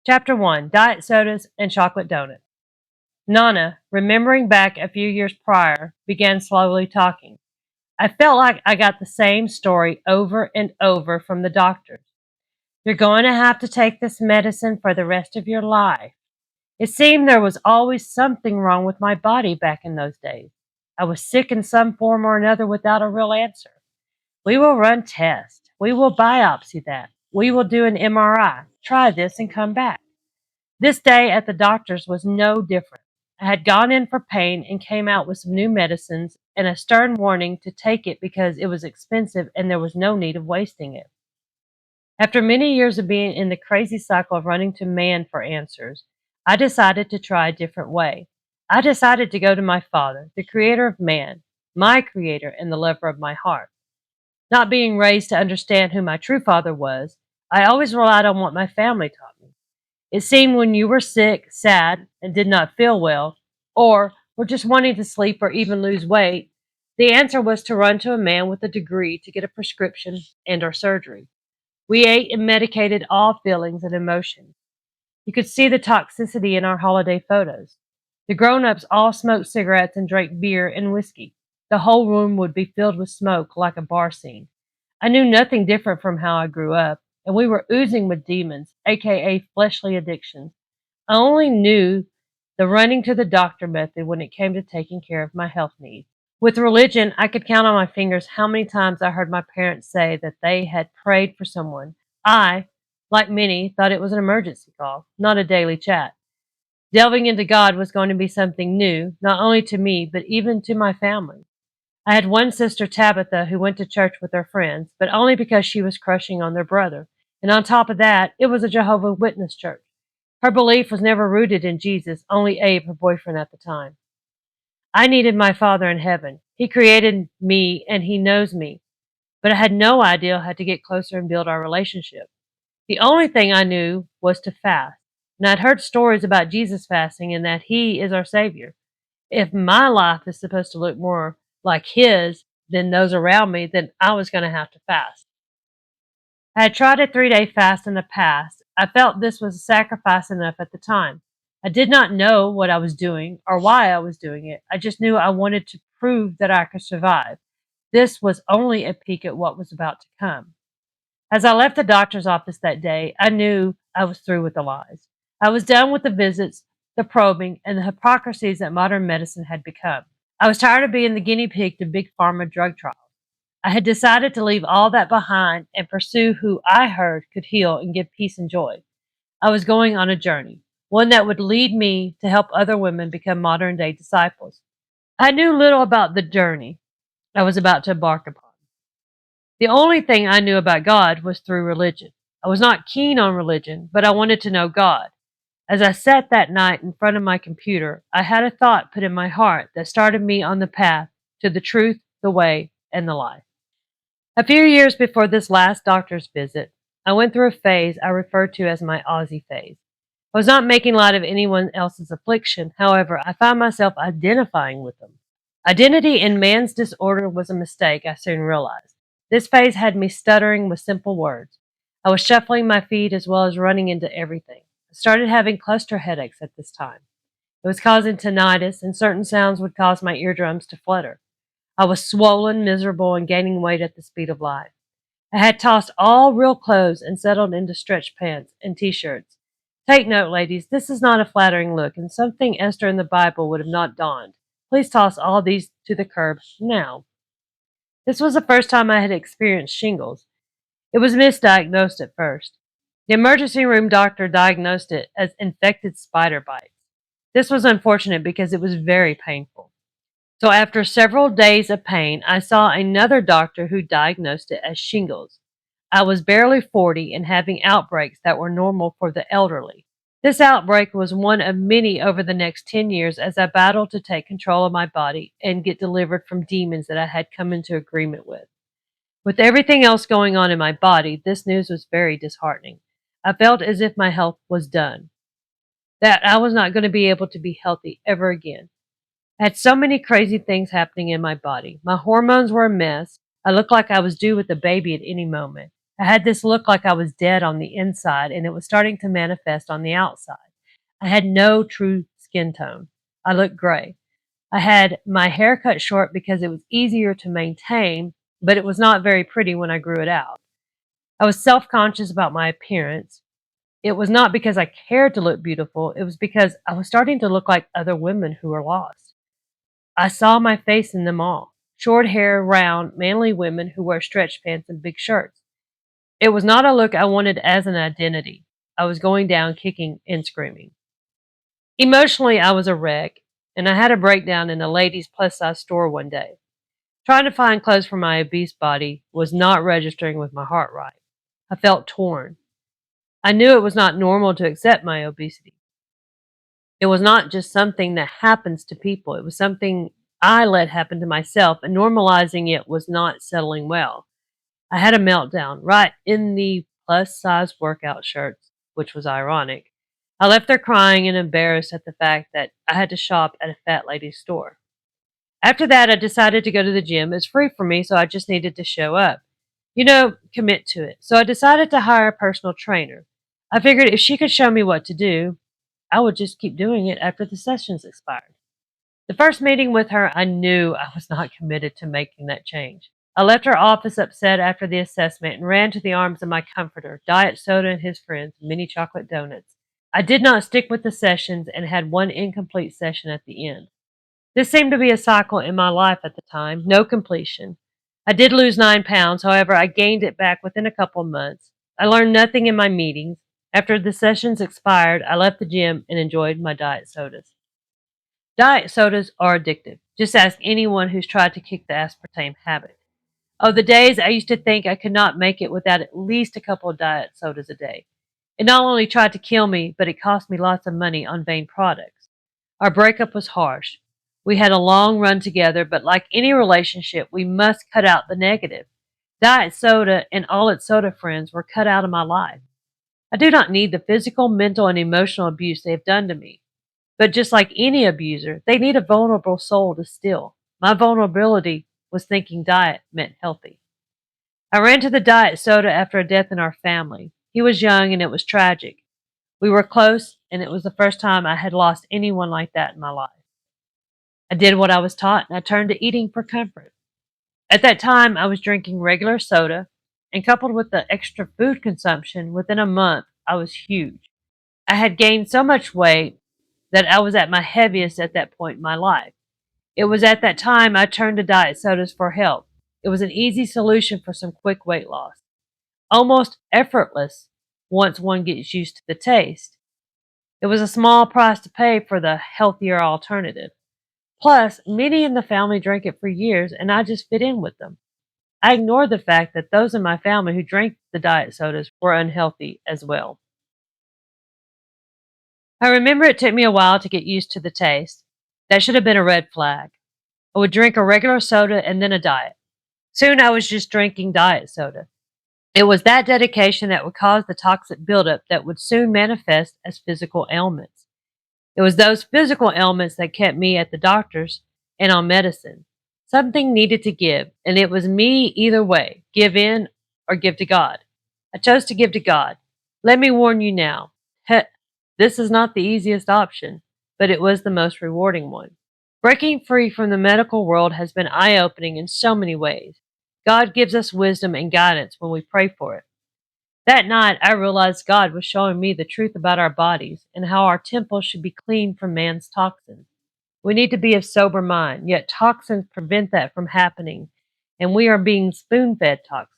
Chapter 1: Diet Sodas and Chocolate Donuts. Nana, remembering back a few years prior, began slowly talking. I felt like I got the same story over and over from the doctors. You're going to have to take this medicine for the rest of your life. It seemed there was always something wrong with my body back in those days. I was sick in some form or another without a real answer. We will run tests. We will biopsy that. We will do an MRI. Try this and come back. This day at the doctor's was no different. I had gone in for pain and came out with some new medicines and a stern warning to take it because it was expensive and there was no need of wasting it. After many years of being in the crazy cycle of running to man for answers, I decided to try a different way. I decided to go to my Father, the creator of man, my creator and the lover of my heart. Not being raised to understand who my true father was, I always relied on what my family taught me. It seemed when you were sick, sad, and did not feel well, or were just wanting to sleep or even lose weight, the answer was to run to a man with a degree to get a prescription and or surgery. We ate and medicated all feelings and emotions. You could see the toxicity in our holiday photos. The grown-ups all smoked cigarettes and drank beer and whiskey. The whole room would be filled with smoke like a bar scene. I knew nothing different from how I grew up, and we were oozing with demons, aka fleshly addictions. I only knew the running to the doctor method when it came to taking care of my health needs. With religion, I could count on my fingers how many times I heard my parents say that they had prayed for someone. I, like many, thought it was an emergency call, not a daily chat. Delving into God was going to be something new, not only to me, but even to my family. I had one sister, Tabitha, who went to church with her friends, but only because she was crushing on their brother. And on top of that, it was a Jehovah's Witness church. Her belief was never rooted in Jesus, only Abe, her boyfriend at the time. I needed my Father in heaven. He created me and He knows me, but I had no idea how to get closer and build our relationship. The only thing I knew was to fast. And I'd heard stories about Jesus fasting and that He is our Savior. If my life is supposed to look more like His than those around me, then I was going to have to fast. I had tried a 3-day fast in the past. I felt this was sacrifice enough at the time. I did not know what I was doing or why I was doing it. I just knew I wanted to prove that I could survive. This was only a peek at what was about to come. As I left the doctor's office that day, I knew I was through with the lies. I was done with the visits, the probing, and the hypocrisies that modern medicine had become. I was tired of being the guinea pig to big pharma drug trials. I had decided to leave all that behind and pursue who I heard could heal and give peace and joy. I was going on a journey, one that would lead me to help other women become modern day disciples. I knew little about the journey I was about to embark upon. The only thing I knew about God was through religion. I was not keen on religion, but I wanted to know God. As I sat that night in front of my computer, I had a thought put in my heart that started me on the path to the truth, the way, and the life. A few years before this last doctor's visit, I went through a phase I refer to as my Aussie phase. I was not making light of anyone else's affliction, however, I found myself identifying with them. Identity in man's disorder was a mistake, I soon realized. This phase had me stuttering with simple words. I was shuffling my feet as well as running into everything. I started having cluster headaches at this time. It was causing tinnitus, and certain sounds would cause my eardrums to flutter. I was swollen, miserable, and gaining weight at the speed of light. I had tossed all real clothes and settled into stretch pants and t-shirts. Take note, ladies, this is not a flattering look, and something Esther in the Bible would have not donned. Please toss all these to the curb now. This was the first time I had experienced shingles. It was misdiagnosed at first. The emergency room doctor diagnosed it as infected spider bites. This was unfortunate because it was very painful. So after several days of pain, I saw another doctor who diagnosed it as shingles. I was barely 40 and having outbreaks that were normal for the elderly. This outbreak was one of many over the next 10 years as I battled to take control of my body and get delivered from demons that I had come into agreement with. With everything else going on in my body, this news was very disheartening. I felt as if my health was done, that I was not going to be able to be healthy ever again. I had so many crazy things happening in my body. My hormones were a mess. I looked like I was due with a baby at any moment. I had this look like I was dead on the inside, and it was starting to manifest on the outside. I had no true skin tone. I looked gray. I had my hair cut short because it was easier to maintain, but it was not very pretty when I grew it out. I was self conscious about my appearance. It was not because I cared to look beautiful, it was because I was starting to look like other women who were lost. I saw my face in them all: short hair, round, manly women who wear stretch pants and big shirts. It was not a look I wanted as an identity. I was going down kicking and screaming. Emotionally, I was a wreck, and I had a breakdown in a ladies' plus size store one day. Trying to find clothes for my obese body was not registering with my heart right. I felt torn. I knew it was not normal to accept my obesity. It was not just something that happens to people, it was something I let happen to myself, and normalizing it was not settling well. I had a meltdown right in the plus size workout shirts, which was ironic. I left there crying and embarrassed at the fact that I had to shop at a fat lady's store. After that, I decided to go to the gym. It's free for me, so I just needed to show up. Commit to it. So I decided to hire a personal trainer. I figured if she could show me what to do, I would just keep doing it after the sessions expired. The first meeting with her, I knew I was not committed to making that change. I left her office upset after the assessment and ran to the arms of my comforter, Diet Soda and his friends, mini chocolate donuts. I did not stick with the sessions and had one incomplete session at the end. This seemed to be a cycle in my life at the time, no completion. I did lose 9 pounds, however, I gained it back within a couple of months. I learned nothing in my meetings. After the sessions expired, I left the gym and enjoyed my diet sodas. Diet sodas are addictive. Just ask anyone who's tried to kick the aspartame habit. Oh, the days I used to think I could not make it without at least a couple of diet sodas a day. It not only tried to kill me, but it cost me lots of money on vain products. Our breakup was harsh. We had a long run together, but like any relationship, we must cut out the negative. Diet soda and all its soda friends were cut out of my life. I do not need the physical, mental, and emotional abuse they have done to me. But just like any abuser, they need a vulnerable soul to still. My vulnerability was thinking diet meant healthy. I ran to the diet soda after a death in our family. He was young and it was tragic. We were close, and it was the first time I had lost anyone like that in my life. I did what I was taught and I turned to eating for comfort. At that time, I was drinking regular soda, and coupled with the extra food consumption, within a month, I was huge. I had gained so much weight that I was at my heaviest at that point in my life. It was at that time I turned to diet sodas for help. It was an easy solution for some quick weight loss, almost effortless once one gets used to the taste. It was a small price to pay for the healthier alternative. Plus, many in the family drank it for years, and I just fit in with them. I ignored the fact that those in my family who drank the diet sodas were unhealthy as well. I remember it took me a while to get used to the taste. That should have been a red flag. I would drink a regular soda and then a diet. Soon I was just drinking diet soda. It was that dedication that would cause the toxic buildup that would soon manifest as physical ailments. It was those physical ailments that kept me at the doctor's and on medicine. Something needed to give, and it was me either way: give in or give to God. I chose to give to God. Let me warn you now, this is not the easiest option, but it was the most rewarding one. Breaking free from the medical world has been eye opening in so many ways. God gives us wisdom and guidance when we pray for it. That night, I realized God was showing me the truth about our bodies and how our temple should be clean from man's toxins. We need to be of sober mind, yet toxins prevent that from happening, and we are being spoon fed toxins.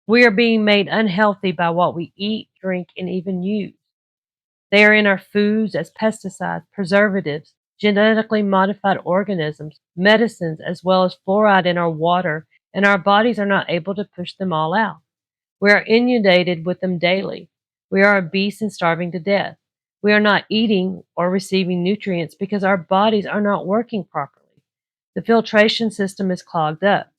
We are being made unhealthy by what we eat, drink, and even use. They are in our foods as pesticides, preservatives, genetically modified organisms, medicines, as well as fluoride in our water, and our bodies are not able to push them all out. We are inundated with them daily. We are obese and starving to death. We are not eating or receiving nutrients because our bodies are not working properly. The filtration system is clogged up.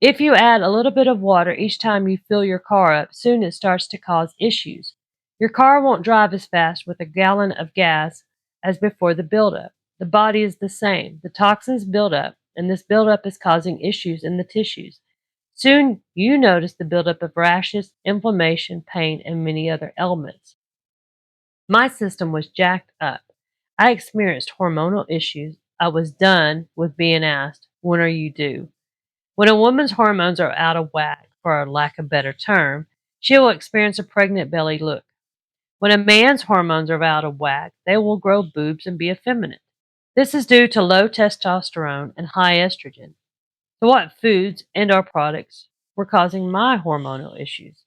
If you add a little bit of water each time you fill your car up, soon it starts to cause issues. Your car won't drive as fast with a gallon of gas as before the buildup. The body is the same. The toxins build up, and this buildup is causing issues in the tissues. Soon you notice the buildup of rashes, inflammation, pain, and many other ailments. My system was jacked up. I experienced hormonal issues. I was done with being asked, when are you due? When a woman's hormones are out of whack, for lack of a better term, she will experience a pregnant belly look. When a man's hormones are out of whack, they will grow boobs and be effeminate. This is due to low testosterone and high estrogen. So what foods and or products were causing my hormonal issues?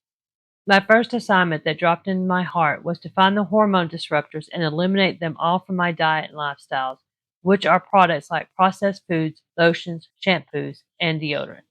My first assignment that dropped into my heart was to find the hormone disruptors and eliminate them all from my diet and lifestyles, which are products like processed foods, lotions, shampoos, and deodorant.